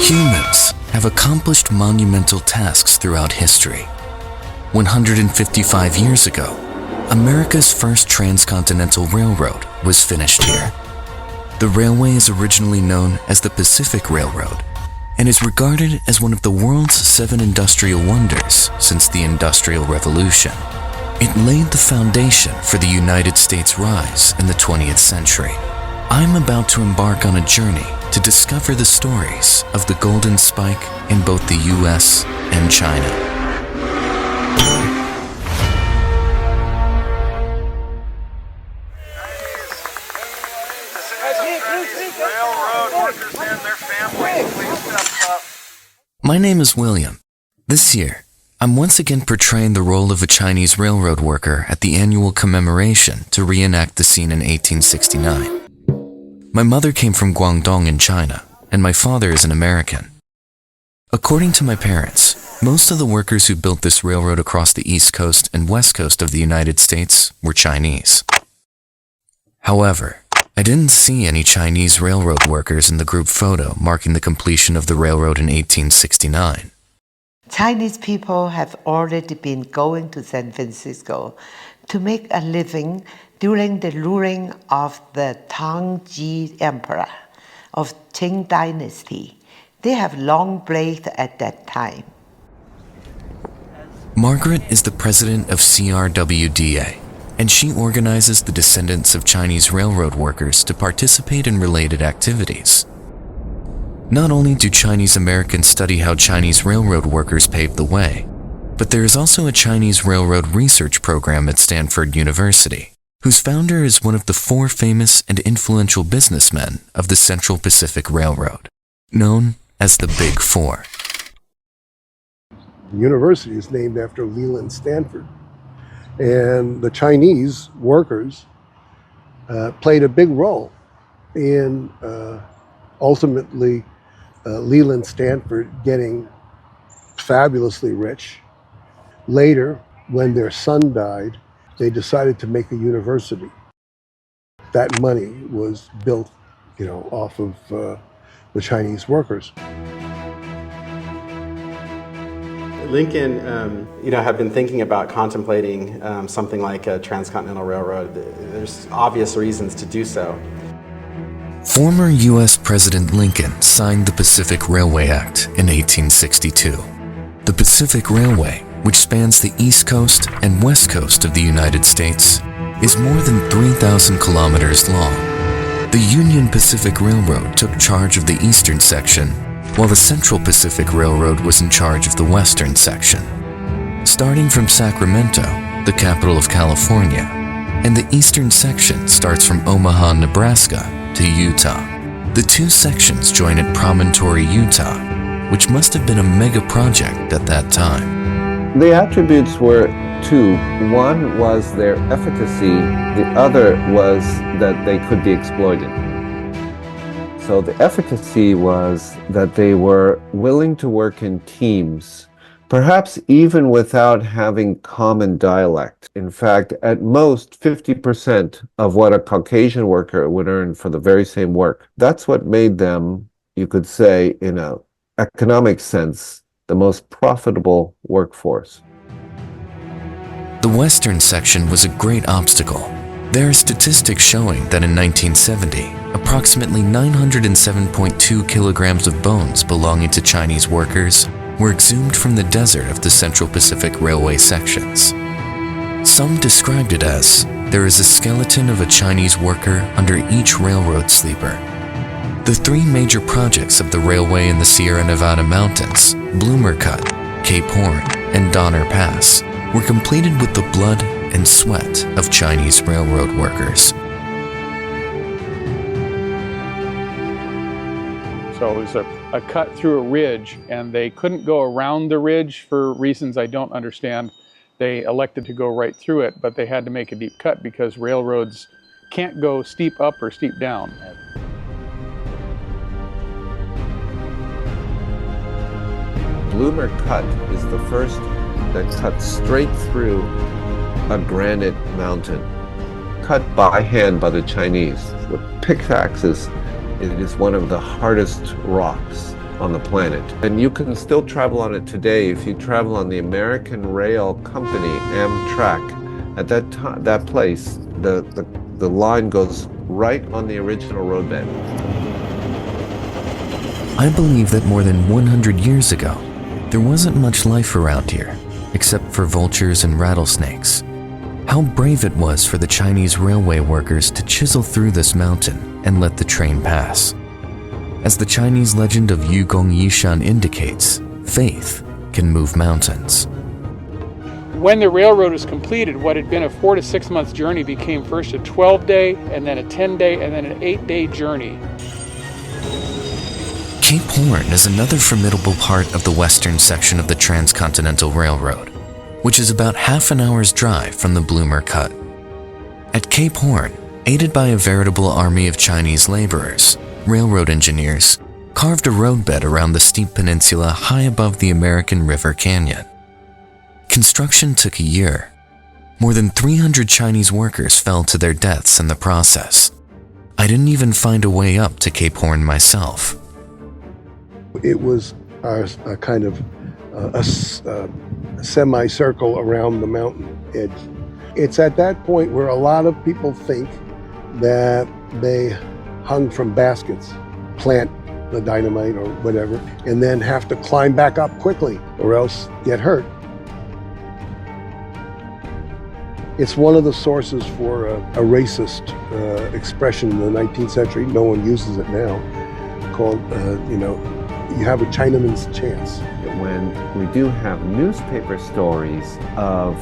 Humans have accomplished monumental tasks throughout history. 155 years ago, America's first Transcontinental Railroad was finished here. The railway is originally known as the Pacific Railroad and is regarded as one of the world's 7 industrial wonders since the Industrial Revolution. It laid the foundation for the United States' rise in the 20th century. I'm about to embark on a journey to discover the stories of the Golden Spike in both the U.S. and China. Railroad workers and their families, please step up. My name is William. This year, I'm once again portraying the role of a Chinese railroad worker at the annual commemoration to reenact the scene in 1869. My mother came from Guangdong in China, and my father is an American. According to my parents, most of the workers who built this railroad across the East Coast and West Coast of the United States were Chinese. However, I didn't see any Chinese railroad workers in the group photo marking the completion of the railroad in 1869. Chinese people have already been going to San Francisco to make a living during the ruling of the Tangji Emperor of Qing Dynasty. They have long braved at that time. Margaret is the president of CRWDA, and she organizes the descendants of Chinese railroad workers to participate in related activities. Not only do Chinese Americans study how Chinese railroad workers paved the way, but there is also a Chinese railroad research program at Stanford University, whose founder is one of the 4 famous and influential businessmen of the Central Pacific Railroad, known as the Big Four. The university is named after Leland Stanford, and the Chinese workers played a big role in ultimately Leland Stanford getting fabulously rich. Later, when their son died, they decided to make a university. That money was built, off of the Chinese workers. Lincoln, had been thinking about contemplating something like a Transcontinental Railroad. There's obvious reasons to do so. Former U.S. President Lincoln signed the Pacific Railway Act in 1862. The Pacific Railway, which spans the East Coast and West Coast of the United States, is more than 3,000 kilometers long. The Union Pacific Railroad took charge of the eastern section, while the Central Pacific Railroad was in charge of the western section. Starting from Sacramento, the capital of California, and the eastern section starts from Omaha, Nebraska, to Utah. The 2 sections join at Promontory, Utah, which must have been a mega project at that time. The attributes were 2. One was their efficacy, the other was that they could be exploited. So the efficacy was that they were willing to work in teams, perhaps even without having common dialect. In fact, at most 50% of what a Caucasian worker would earn for the very same work. That's what made them, you could say, in an economic sense, the most profitable workforce. The western section was a great obstacle. There are statistics showing that in 1970, approximately 907.2 kilograms of bones belonging to Chinese workers were exhumed from the desert of the Central Pacific Railway sections. Some described it as, there is a skeleton of a Chinese worker under each railroad sleeper. The 3 major projects of the railway in the Sierra Nevada mountains, Bloomer Cut, Cape Horn, and Donner Pass, were completed with the blood and sweat of Chinese railroad workers. So it was a cut through a ridge, and they couldn't go around the ridge for reasons I don't understand. They elected to go right through it, but they had to make a deep cut because railroads can't go steep up or steep down. Bloomer Cut is the first that cut straight through a granite mountain, cut by hand by the Chinese. With pickaxes, it is one of the hardest rocks on the planet. And you can still travel on it today. If you travel on the American Rail Company, Amtrak, at that place, the line goes right on the original roadbed. I believe that more than 100 years ago, there wasn't much life around here, except for vultures and rattlesnakes. How brave it was for the Chinese railway workers to chisel through this mountain and let the train pass. As the Chinese legend of Yugong Yishan indicates, faith can move mountains. When the railroad was completed, what had been a 4 to 6 month journey became first a 12-day, and then a 10-day, and then an 8-day journey. Cape Horn is another formidable part of the western section of the Transcontinental Railroad, which is about half an hour's drive from the Bloomer Cut. At Cape Horn, aided by a veritable army of Chinese laborers, railroad engineers carved a roadbed around the steep peninsula high above the American River Canyon. Construction took a year. More than 300 Chinese workers fell to their deaths in the process. I didn't even find a way up to Cape Horn myself. It was a kind of a semicircle around the mountain edge. It's at that point where a lot of people think that they hung from baskets, plant the dynamite or whatever, and then have to climb back up quickly or else get hurt. It's one of the sources for a racist expression in the 19th century. No one uses it now, called, you have a Chinaman's chance. When we do have newspaper stories of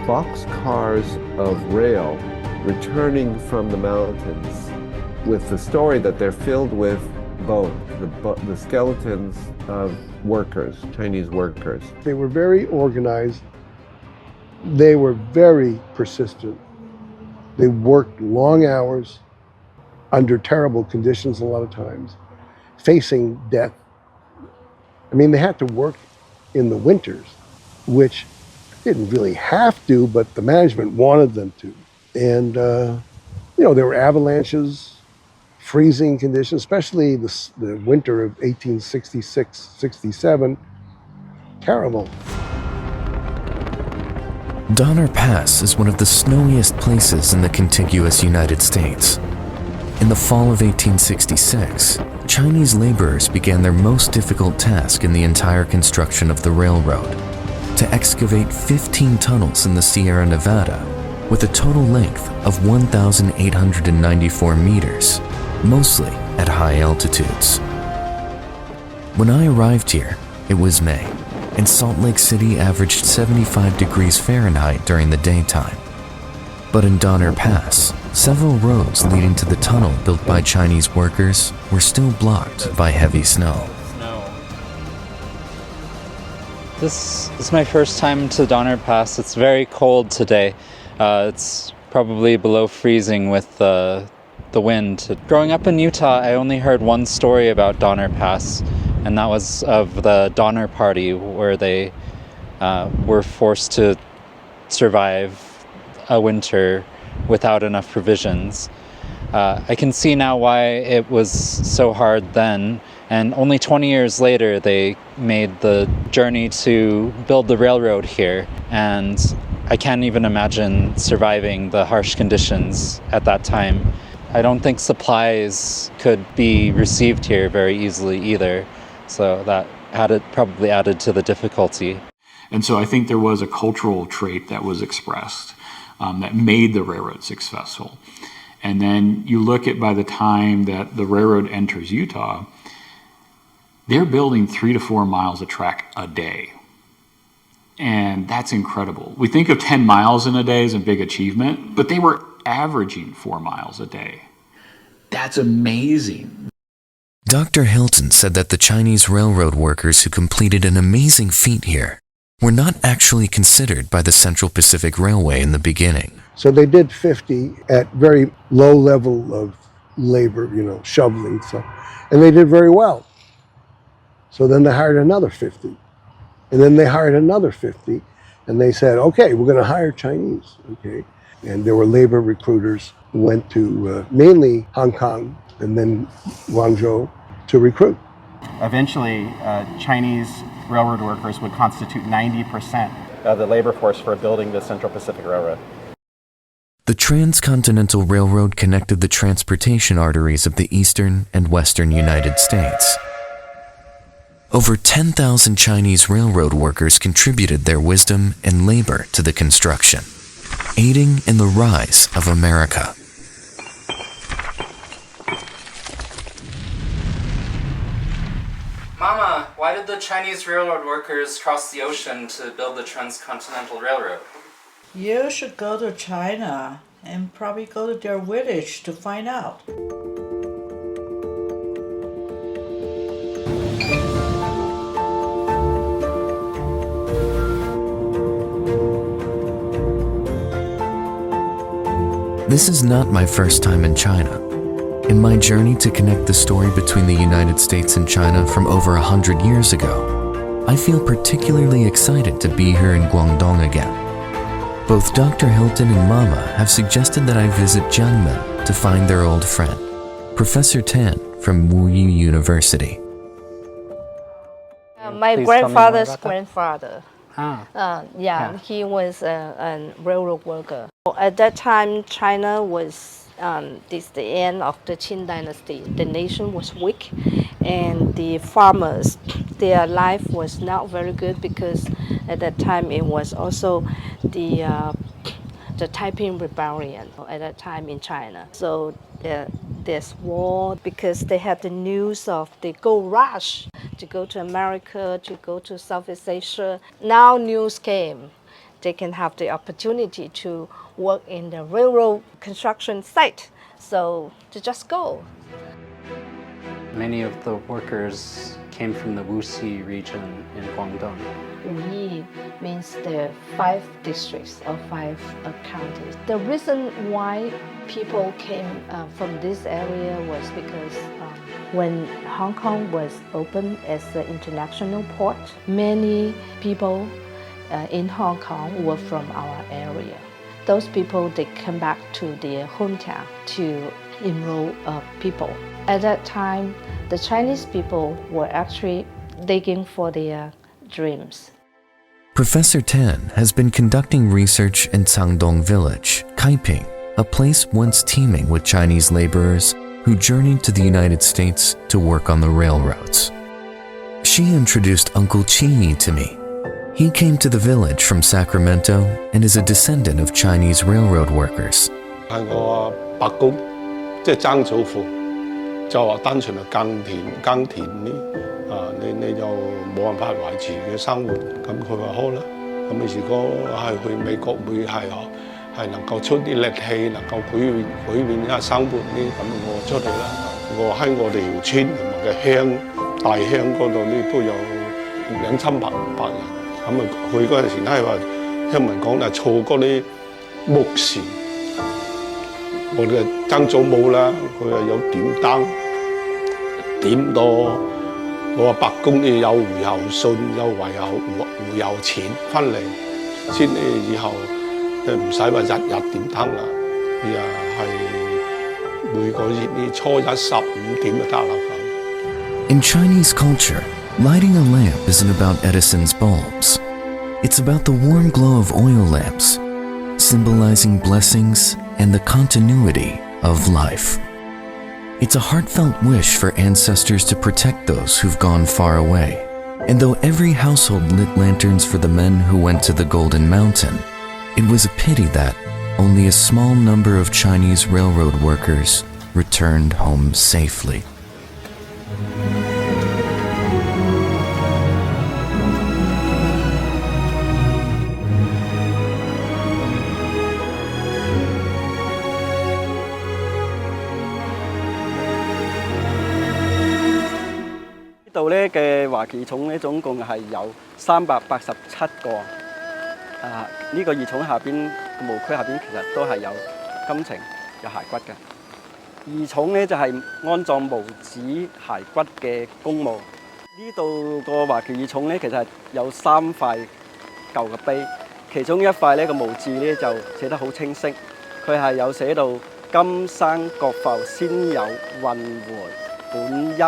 boxcars of rail returning from the mountains with the story that they're filled with bones, the skeletons of workers, Chinese workers. They were very organized. They were very persistent. They worked long hours under terrible conditions a lot of times, facing death. I mean, they had to work in the winters, which didn't really have to, but the management wanted them to. And, there were avalanches, freezing conditions, especially the winter of 1866-67, terrible. Donner Pass is one of the snowiest places in the contiguous United States. In the fall of 1866, Chinese laborers began their most difficult task in the entire construction of the railroad, to excavate 15 tunnels in the Sierra Nevada with a total length of 1,894 meters, mostly at high altitudes. When I arrived here, it was May, and Salt Lake City averaged 75 degrees Fahrenheit during the daytime. But in Donner Pass, several roads leading to the tunnel built by Chinese workers were still blocked by heavy snow. This is my first time to Donner Pass. It's very cold today. It's probably below freezing with the wind. Growing up in Utah, I only heard one story about Donner Pass, and that was of the Donner Party, where they were forced to survive a winter without enough provisions. I can see now why it was so hard then, and only 20 years later they made the journey to build the railroad here, and I can't even imagine surviving the harsh conditions at that time. I don't think supplies could be received here very easily either, so that probably added to the difficulty. And so I think there was a cultural trait that was expressed that made the railroad successful. And then you look at by the time that the railroad enters Utah, they're building 3 to 4 miles of track a day. And that's incredible. We think of 10 miles in a day as a big achievement, but they were averaging 4 miles a day. That's amazing. Dr. Hilton said that the Chinese railroad workers who completed an amazing feat here were not actually considered by the Central Pacific Railway in the beginning. So they did 50 at very low level of labor, shoveling stuff, and they did very well. So then they hired another 50, and then they hired another 50, and they said, okay, we're going to hire Chinese, okay? And there were labor recruiters who went to mainly Hong Kong and then Guangzhou to recruit. Eventually, Chinese railroad workers would constitute 90% of the labor force for building the Central Pacific Railroad. The Transcontinental Railroad connected the transportation arteries of the eastern and western United States. Over 10,000 Chinese railroad workers contributed their wisdom and labor to the construction, aiding in the rise of America. Mama, why did the Chinese railroad workers cross the ocean to build the Transcontinental Railroad? You should go to China and probably go to their village to find out. This is not my first time in China. In my journey to connect the story between the United States and China from over 100 years ago, I feel particularly excited to be here in Guangdong again. Both Dr. Hilton and Mama have suggested that I visit Jiangmen to find their old friend, Professor Tan from Wuyi University. My grandfather's grandfather. He was a railroad worker. At that time, China was this the end of the Qin dynasty. The nation was weak, and the farmers, their life was not very good because at that time it was also the Taiping Rebellion at that time in China. So there's war because they had the news of the gold rush to go to America, to go to Southeast Asia. Now news came. They can have the opportunity to work in the railroad construction site. So to just go. Many of the workers came from the Wuxi region in Guangdong. Wuyi means the 5 districts or 5 counties. The reason why people came from this area was because when Hong Kong was opened as an international port, many people in Hong Kong were from our area. Those people, they come back to their hometown to enroll people. At that time, the Chinese people were actually digging for their dreams. Professor Tan has been conducting research in Cangdong Village, Kaiping, a place once teeming with Chinese laborers who journeyed to the United States to work on the railroads. She introduced Uncle Chi to me. He came to the village from Sacramento and is a descendant of Chinese railroad workers. 係我伯公，即係曾祖父，就話單純係耕田呢，你就冇辦法維持嘅生活。咁佢話好啦，咁你如果係去美國會係能夠出啲力氣，能夠改變一下生活呢，咁我出去啦。我喺我哋條村同埋嘅鄉大鄉嗰度呢都有200-300人。 咁啊，去嗰陣時咧係話鄉民講就錯嗰啲木船，我哋嘅曾祖母啦，佢係有點燈，點到我阿伯公呢有回郵信，有回郵錢翻嚟，先以後唔使話日日點燈啦，係每個月呢初1、15點就得啦咁。In Chinese culture, lighting a lamp isn't about Edison's bulbs. It's about the warm glow of oil lamps, symbolizing blessings and the continuity of life. It's a heartfelt wish for ancestors to protect those who've gone far away. And though every household lit lanterns for the men who went to the Golden Mountain, it was a pity that only a small number of Chinese railroad workers returned home safely.呢度咧嘅華僑重咧總共係有387個，呢個義重下邊墓區下邊其實都係有金呈、有骸骨嘅。義重咧就係安葬無子骸骨嘅公墓。呢度個華僑義重咧其實係有3塊舊嘅碑，其中一塊咧個墓誌咧就寫得好清晰，佢係有寫到今生國埠先有運回本邑。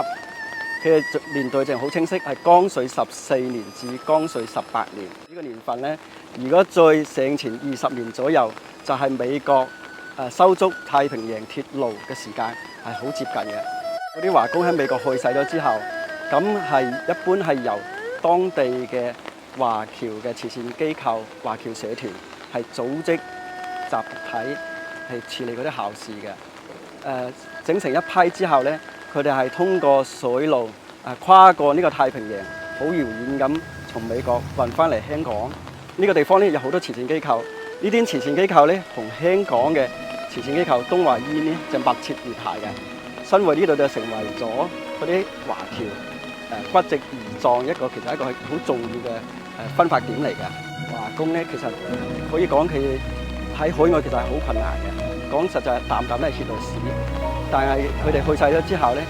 佢嘅年代就好清晰，係光緒14年至光緒18年呢個年份呢，如果再上前20年左右，就係美國修築太平洋鐵路嘅時間係好接近嘅。嗰啲華工喺美國去世咗之後，咁係一般係由當地嘅華僑嘅慈善機構、華僑社團係組織集體係處理嗰啲校事嘅。整成一批之後呢，佢哋係通過水路跨過呢個太平洋，好遙遠咁從美國運翻嚟香港。呢個地方呢有好多慈善機構，呢啲慈善機構呢同香港嘅慈善機構東華醫院呢就密切聯繫嘅。新會呢度就成為咗嗰啲華僑骨殖胰臟其實一個係好重要嘅分發點嚟嘅。華工呢其實可以講佢喺海外其實係好困難嘅。講實在係啖都係血淚史，但係佢哋去世咗之後呢，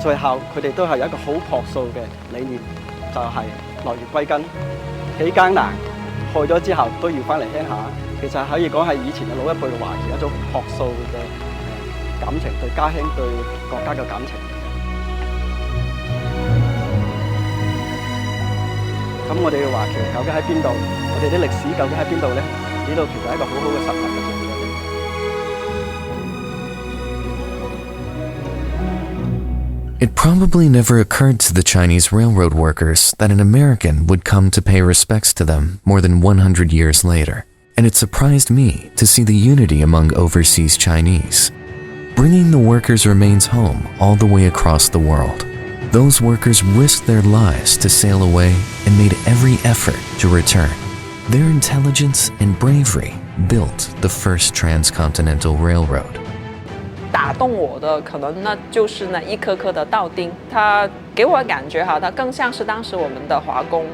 最後佢哋都係有一個好樸素嘅理念，就係落葉歸根，幾艱難，去咗之後都要翻嚟鄉下。其實可以講係以前嘅老一輩嘅華僑一種樸素嘅感情，對家鄉對國家嘅感情。咁我哋嘅華僑究竟喺邊度？我哋啲歷史究竟喺邊度呢？呢度其實係一個好好嘅實物嘅。It probably never occurred to the Chinese railroad workers that an American would come to pay respects to them more than 100 years later, and it surprised me to see the unity among overseas Chinese. Bringing the workers' remains home all the way across the world, those workers risked their lives to sail away and made every effort to return. Their intelligence and bravery built the first Transcontinental Railroad. 打动我的可能那就是那一颗颗的稻丁，它给我感觉它更像是当时我们的华工。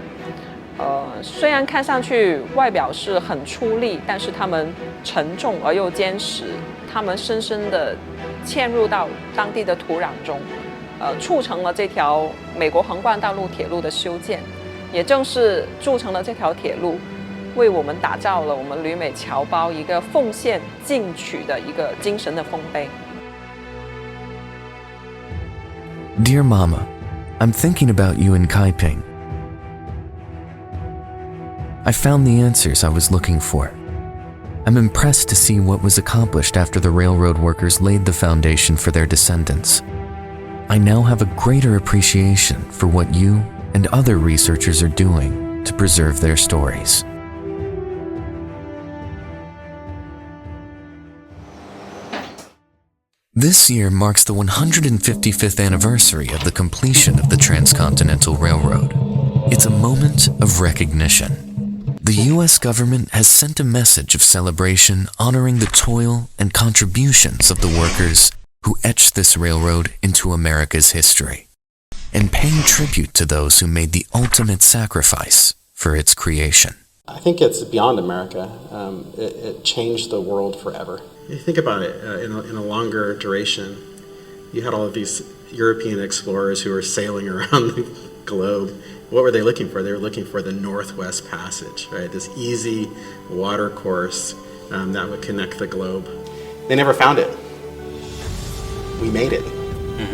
虽然看上去外表是很出力，但是他们沉重而又坚实，他们深深地嵌入到当地的土壤中，促成了这条美国横贯道路铁路的修建。也正是铸成了这条铁路，为我们打造了我们旅美侨胞一个奉献进取的一个精神的丰碑。Dear Mama, I'm thinking about you in Kaiping. I found the answers I was looking for. I'm impressed to see what was accomplished after the railroad workers laid the foundation for their descendants. I now have a greater appreciation for what you and other researchers are doing to preserve their stories. This year marks the 155th anniversary of the completion of the Transcontinental Railroad. It's a moment of recognition. The U.S. government has sent a message of celebration honoring the toil and contributions of the workers who etched this railroad into America's history, and paying tribute to those who made the ultimate sacrifice for its creation. I think it's beyond America. It changed the world forever. You think about it in a longer duration. You had all of these European explorers who were sailing around the globe. What were they looking for? They were looking for the Northwest Passage, right? This easy water course that would connect the globe. They never found it. We made it,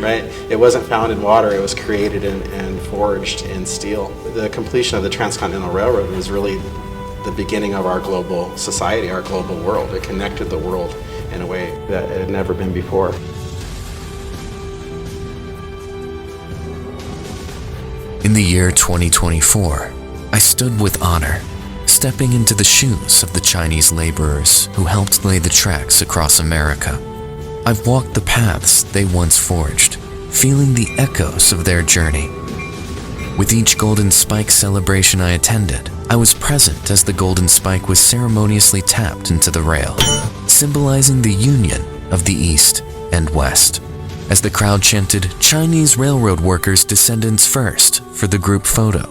right? It wasn't found in water. It was created and forged in steel. The completion of the Transcontinental Railroad was really the beginning of our global society, our global world. It connected the world in a way that it had never been before. In the year 2024, I stood with honor, stepping into the shoes of the Chinese laborers who helped lay the tracks across America. I've walked the paths they once forged, feeling the echoes of their journey. With each Golden Spike celebration I attended, I was present as the Golden Spike was ceremoniously tapped into the rail, symbolizing the union of the East and West. As the crowd chanted, "Chinese railroad workers, descendants first," for the group photo.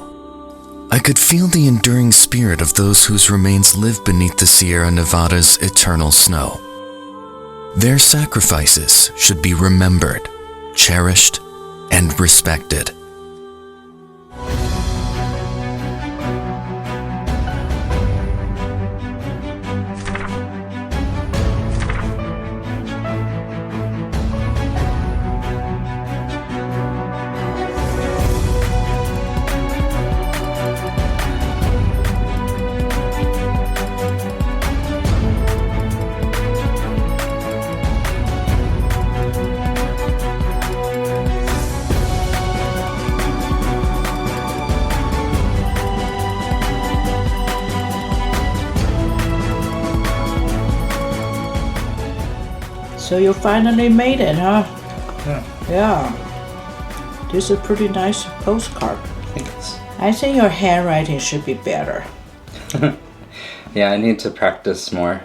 I could feel the enduring spirit of those whose remains live beneath the Sierra Nevada's eternal snow. Their sacrifices should be remembered, cherished, and respected. So you finally made it, huh? Yeah. Yeah. This is a pretty nice postcard. Thanks. I think your handwriting should be better. Yeah, I need to practice more.